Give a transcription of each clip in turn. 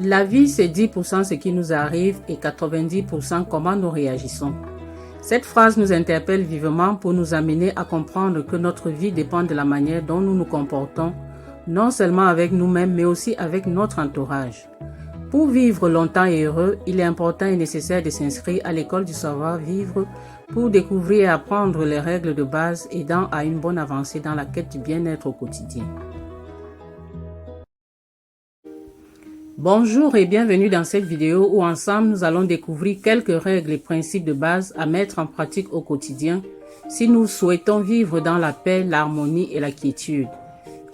La vie, c'est 10% ce qui nous arrive et 90% comment nous réagissons. Cette phrase nous interpelle vivement pour nous amener à comprendre que notre vie dépend de la manière dont nous nous comportons, non seulement avec nous-mêmes, mais aussi avec notre entourage. Pour vivre longtemps et heureux, il est important et nécessaire de s'inscrire à l'école du savoir-vivre pour découvrir et apprendre les règles de base aidant à une bonne avancée dans la quête du bien-être au quotidien. Bonjour et bienvenue dans cette vidéo où ensemble nous allons découvrir quelques règles et principes de base à mettre en pratique au quotidien si nous souhaitons vivre dans la paix, l'harmonie et la quiétude.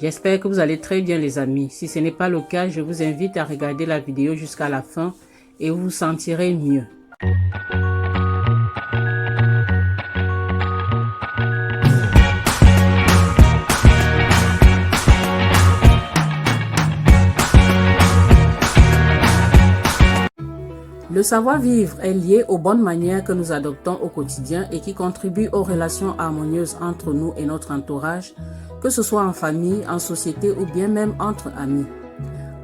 J'espère que vous allez très bien les amis. Si ce n'est pas le cas, je vous invite à regarder la vidéo jusqu'à la fin et vous vous sentirez mieux. Le savoir-vivre est lié aux bonnes manières que nous adoptons au quotidien et qui contribuent aux relations harmonieuses entre nous et notre entourage, que ce soit en famille, en société ou bien même entre amis.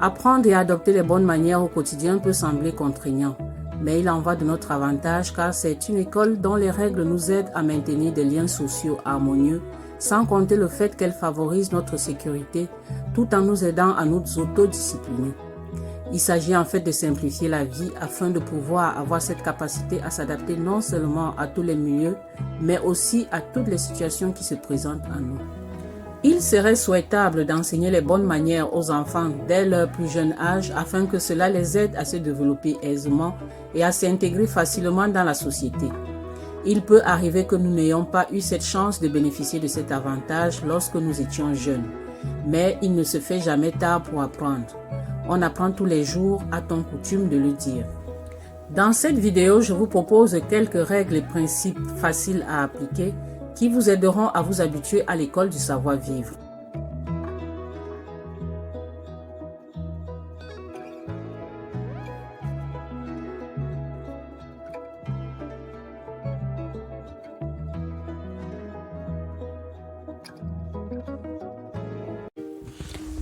Apprendre et adopter les bonnes manières au quotidien peut sembler contraignant, mais il en va de notre avantage car c'est une école dont les règles nous aident à maintenir des liens sociaux harmonieux, sans compter le fait qu'elles favorisent notre sécurité tout en nous aidant à nous autodiscipliner. Il s'agit en fait de simplifier la vie afin de pouvoir avoir cette capacité à s'adapter non seulement à tous les milieux, mais aussi à toutes les situations qui se présentent à nous. Il serait souhaitable d'enseigner les bonnes manières aux enfants dès leur plus jeune âge afin que cela les aide à se développer aisément et à s'intégrer facilement dans la société. Il peut arriver que nous n'ayons pas eu cette chance de bénéficier de cet avantage lorsque nous étions jeunes, mais il ne se fait jamais tard pour apprendre. On apprend tous les jours, a-t-on coutume de le dire. Dans cette vidéo, je vous propose quelques règles et principes faciles à appliquer qui vous aideront à vous habituer à l'école du savoir-vivre.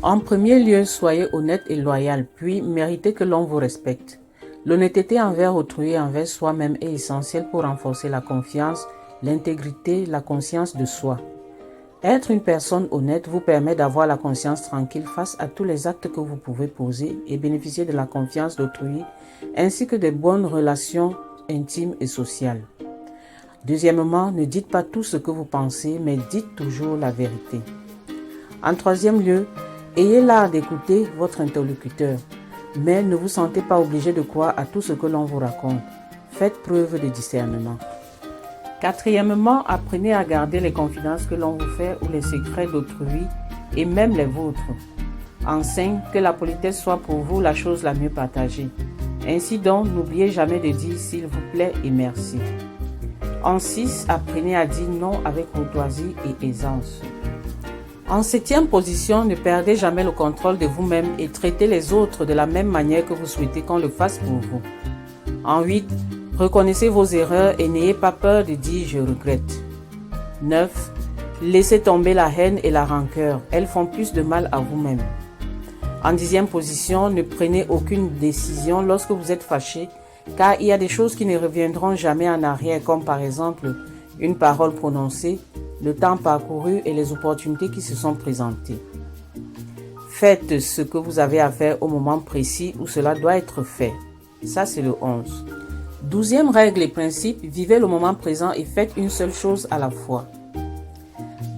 En premier lieu, soyez honnête et loyal, puis méritez que l'on vous respecte. L'honnêteté envers autrui et envers soi-même est essentielle pour renforcer la confiance, l'intégrité, la conscience de soi. Être une personne honnête vous permet d'avoir la conscience tranquille face à tous les actes que vous pouvez poser et bénéficier de la confiance d'autrui, ainsi que de bonnes relations intimes et sociales. Deuxièmement, ne dites pas tout ce que vous pensez, mais dites toujours la vérité. En troisième lieu, ayez l'art d'écouter votre interlocuteur, mais ne vous sentez pas obligé de croire à tout ce que l'on vous raconte. Faites preuve de discernement. Quatrièmement, apprenez à garder les confidences que l'on vous fait ou les secrets d'autrui et même les vôtres. En 5, que la politesse soit pour vous la chose la mieux partagée. Ainsi donc, n'oubliez jamais de dire s'il vous plaît et merci. En 6, apprenez à dire non avec courtoisie et aisance. En 7e position, ne perdez jamais le contrôle de vous-même et traitez les autres de la même manière que vous souhaitez qu'on le fasse pour vous. En 8, reconnaissez vos erreurs et n'ayez pas peur de dire « je regrette ». 9. Laissez tomber la haine et la rancœur, elles font plus de mal à vous-même. En 10e position, ne prenez aucune décision lorsque vous êtes fâché, car il y a des choses qui ne reviendront jamais en arrière, comme par exemple une parole prononcée, le temps parcouru et les opportunités qui se sont présentées. Faites ce que vous avez à faire au moment précis où cela doit être fait. Ça, c'est le 11. 12e règle et principe, vivez le moment présent et faites une seule chose à la fois.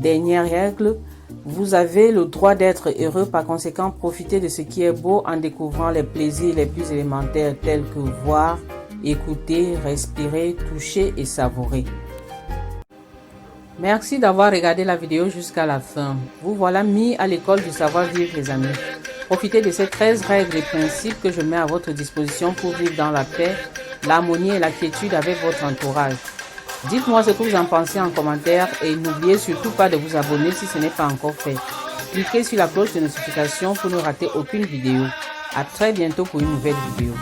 Dernière règle, vous avez le droit d'être heureux, par conséquent, profitez de ce qui est beau en découvrant les plaisirs les plus élémentaires tels que voir, écouter, respirer, toucher et savourer. Merci d'avoir regardé la vidéo jusqu'à la fin. Vous voilà mis à l'école du savoir-vivre les amis. Profitez de ces 13 règles et principes que je mets à votre disposition pour vivre dans la paix, l'harmonie et la quiétude avec votre entourage. Dites-moi ce que vous en pensez en commentaire et n'oubliez surtout pas de vous abonner si ce n'est pas encore fait. Cliquez sur la cloche de notification pour ne rater aucune vidéo. À très bientôt pour une nouvelle vidéo.